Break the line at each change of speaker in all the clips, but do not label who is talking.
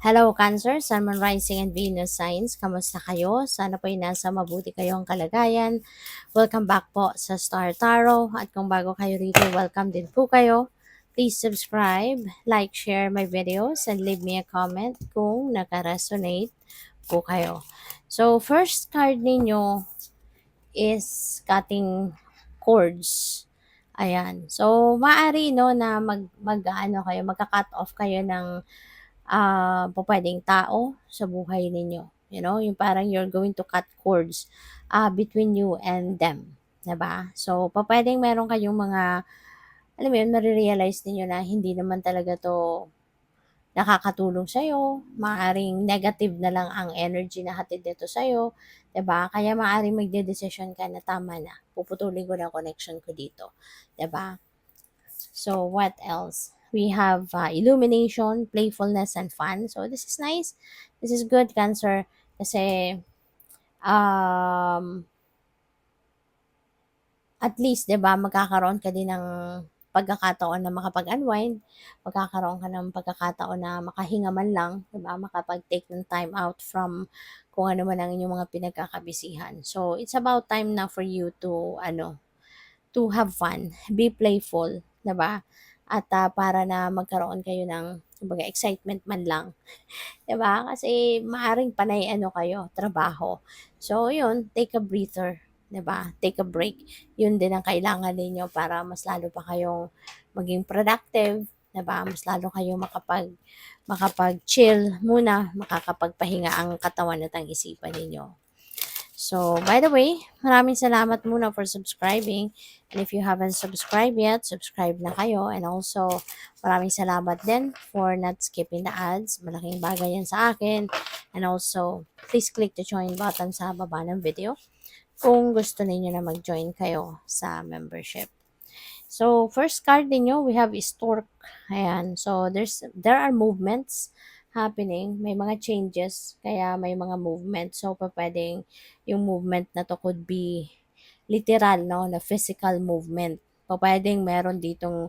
Hello Cancer, Sun, Moon, Rising, and Venus signs. Kamusta kayo? Sana po ay nasa mabuti kayong kalagayan. Welcome back po sa Star Tarot. At kung bago kayo rito, welcome din po kayo. Please subscribe, like, share my videos, and leave me a comment kung naka-resonate po kayo. So, first card ninyo is cutting cords. Ayan. So, maaari no na mag kayo, magka-cut off kayo ng pupuwedeng tao sa buhay ninyo. You know, yung parang you're going to cut cords between you and them. 'Di ba? So, pupuwedeng meron kayong mga, alam mo yun, marirealize ninyo na hindi naman talaga to nakakatulong sa'yo. Maaaring negative na lang ang energy na hatid nito sa'yo. 'Di ba? Kaya maaaring magdedesisyon ka na tama na. Puputulin ko na connection ko dito. 'Di ba? So, what else? We have illumination, playfulness, and fun. So, this is nice. This is good, Cancer. Kasi, um, at least, 'di ba, magkakaroon ka din ng pagkakataon na makapag-unwind, magkakaroon ka ng pagkakataon na makahinga man lang, 'di ba, makapag-take ng time out from kung ano man ang inyong mga pinagkakabisihan. So, it's about time na for you to have fun, be playful, 'di ba? At para na magkaroon kayo ng kumbaga excitement man lang, 'di ba? Kasi maaring panay ano kayo, trabaho. So 'yun, take a breather, 'di ba? Take a break. 'Yun din ang kailangan ninyo para mas lalo pa kayong maging productive, 'di ba? Mas lalo kayong makapag-chill muna, makakapagpahinga ang katawan at ang isipan ninyo. So, by the way, maraming salamat muna for subscribing. And if you haven't subscribed yet, subscribe na kayo. And also, maraming salamat din for not skipping the ads. Malaking bagay yan sa akin. And also, please click the join button sa baba ng video kung gusto niyo na mag-join kayo sa membership. So, first card ninyo, we have Stork. Ayan. So, there are movements happening. May mga changes, kaya may mga movement. So, pwedeng yung movement na to could be literal, no, na physical movement. Pwedeng meron ditong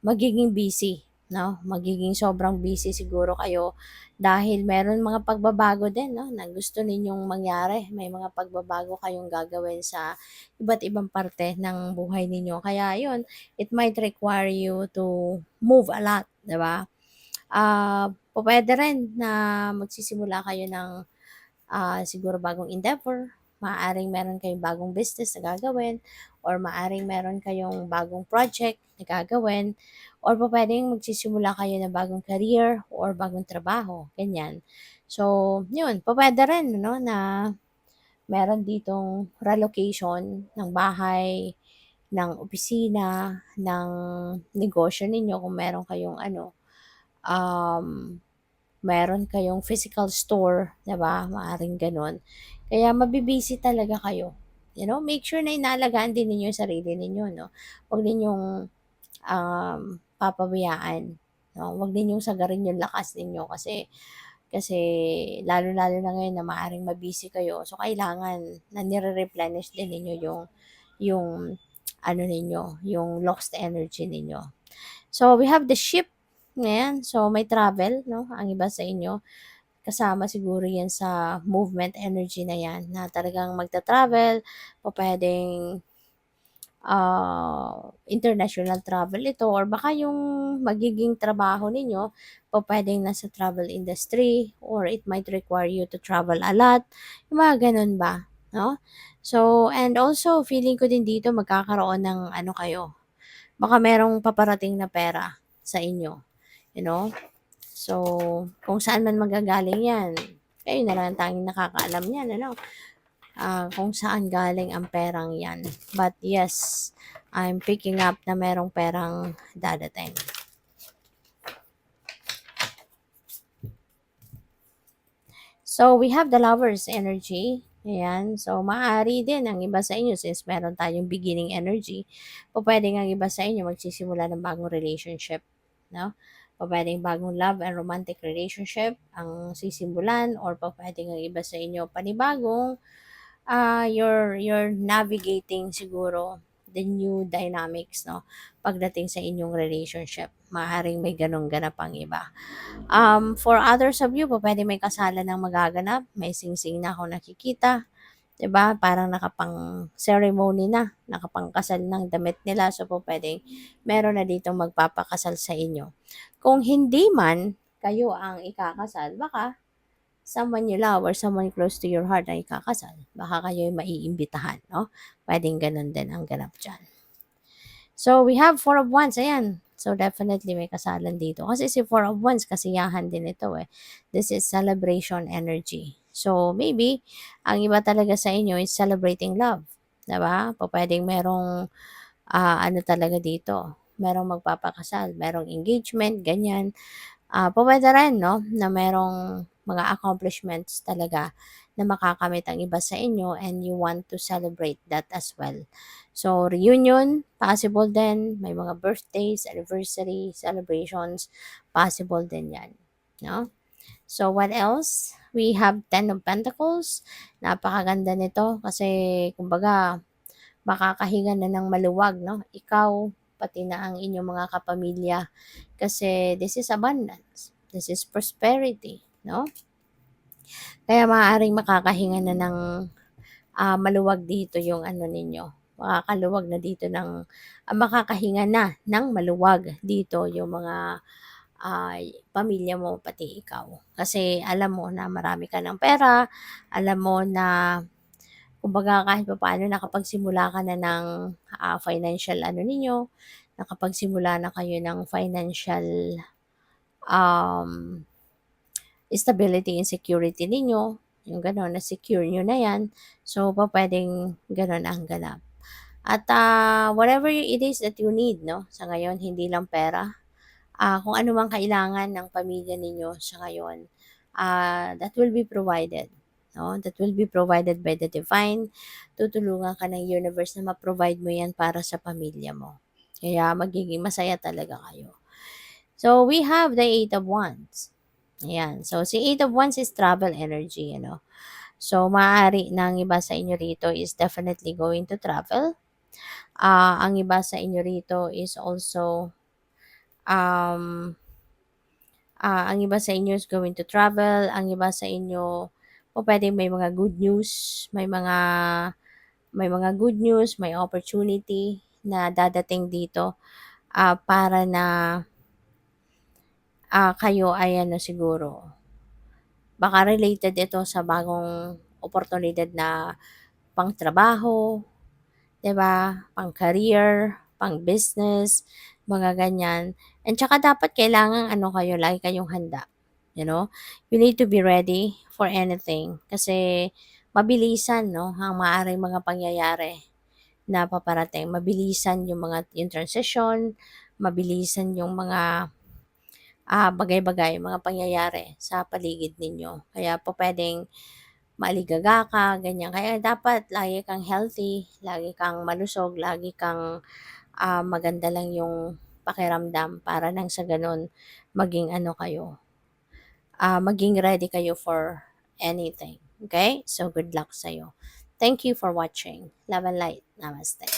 magiging busy, 'no? Magiging sobrang busy siguro kayo dahil meron mga pagbabago din, 'no, na gusto ninyong mangyari. May mga pagbabago kayong gagawin sa iba't ibang parte ng buhay ninyo. Kaya 'yun, it might require you to move a lot, 'di ba? Pupuwede rin na magsisimula kayo ng siguro bagong endeavor. Maaaring meron kayong bagong business na gagawin or maaaring meron kayong bagong project na gagawin or pupuwedeng magsisimula kayo ng bagong career or bagong trabaho, ganyan. So, yun, pupuwede rin 'no, na meron ditong relocation ng bahay, ng opisina, ng negosyo ninyo kung meron kayong um meron kayong physical store, 'di ba? Maaaring gano'n. Kaya mabi-busy talaga kayo. You know, make sure na inaalagaan din ninyo yung sarili ninyo, 'no? Huwag ninyong, papabayaan, 'no? Huwag ninyong sagarin yung lakas ninyo kasi kasi lalo-lalo na ngayon na maaaring ma-busy kayo. So, kailangan na nire-replenish din ninyo yung ano ninyo, yung lost energy ninyo. So, we have the ship. Ayan. So, may travel, no? Ang iba sa inyo. Kasama siguro yan sa movement energy na yan, na talagang magta-travel, o pwedeng international travel ito, or baka yung magiging trabaho ninyo, po pwedeng nasa travel industry, or it might require you to travel a lot. Yung mga ganun ba? No? So, and also, feeling ko din dito magkakaroon ng ano kayo, baka merong paparating na pera sa inyo. You know? So, kung saan man magagaling yan, kayo na lang ang tanging nakakaalam yan, ano? Kung saan galing ang perang yan. But yes, I'm picking up na merong perang dadating. So, we have the lover's energy. Ayan. So, maaari din ang iba sa inyo, since meron tayong beginning energy, pwedeng ang iba sa inyo magsisimula ng bagong relationship. No? Pwedeng bagong love and romantic relationship ang sisimulan, or pwedeng ang iba sa inyo panibagong you're navigating siguro the new dynamics, no? Pagdating sa inyong relationship. Maaaring may ganong ganap ang iba. For others of you, pwede may kasalan ng magaganap. May singsing na ako nakikita. 'Di ba? Parang nakapang ceremony na, nakapangkasal ng damit nila. So po pwedeng meron na ditong magpapakasal sa inyo. Kung hindi man kayo ang ikakasal, baka someone you love or someone close to your heart ang ikakasal. Baka kayo ay maiimbitahan, no? Pwedeng ganun din ang ganap dyan. So, we have Four of Wands. Ayan. So, definitely may kasalan dito. Kasi si Four of Wands, kasiyahan din ito eh. This is celebration energy. So, maybe, ang iba talaga sa inyo is celebrating love. Diba? Pwedeng merong, ano talaga dito, merong magpapakasal, merong engagement, ganyan. Puwede rin 'no, na merong mga accomplishments talaga na makakamit ang iba sa inyo and you want to celebrate that as well. So, reunion, possible din. May mga birthdays, anniversary, celebrations, possible din 'yan, 'no? So, what else? We have Ten of Pentacles. Napakaganda nito kasi kumbaga makakahinga na ng maluwag 'no, ikaw, pati na ang inyong mga kapamilya. Kasi this is abundance, this is prosperity, no? Kaya maaaring makakahinga na ng maluwag dito yung ano ninyo. Makakaluwag na dito ng, makakahinga na ng maluwag dito yung mga pamilya mo, pati ikaw. Kasi alam mo na marami ka ng pera, alam mo na kumbaga kahit papaano nakapagsimula ka na ng financial ano ninyo, nakapagsimula na kayo ng financial um, stability and security ninyo, yung gano'n, na-secure nyo na yan. So, pwedeng gano'n ang ganap. At whatever it is that you need, no, sa ngayon, hindi lang pera, kung ano mang kailangan ng pamilya ninyo sa ngayon, that will be provided. No? That will be provided by the divine. Tutulungan ka ng universe na ma-provide mo yan para sa pamilya mo. Kaya magiging masaya talaga kayo. So, we have the Eight of Wands. Ayan. So, si Eight of Wands is travel energy, So, maaari ng iba sa inyo rito is definitely going to travel. Ang iba sa inyo rito is also, um, ang iba sa inyo is going to travel. Ang iba sa inyo, pwede may mga good news, may mga good news, may opportunity na dadating dito para na kayo ay ano siguro, baka related ito sa bagong oportunidad na pang-trabaho, 'di ba, pang-career, pang-business, mga ganyan. And tsaka dapat kailangan ano kayo, lagi kayong handa, you know? You need to be ready for anything kasi mabilisan 'no, ang maaaring mga pangyayari na paparating. Mabilisan yung transition, mabilisan yung mga bagay-bagay, mga pangyayari sa paligid ninyo. Kaya po pwedeng maaligaga ka, ganyan. Kaya dapat lagi kang healthy, lagi kang malusog, lagi kang maganda lang yung pakiramdam para nang sa ganun maging ano kayo, maging ready kayo for anything. Okay? So, good luck sa'yo. Thank you for watching. Love and light. Namaste.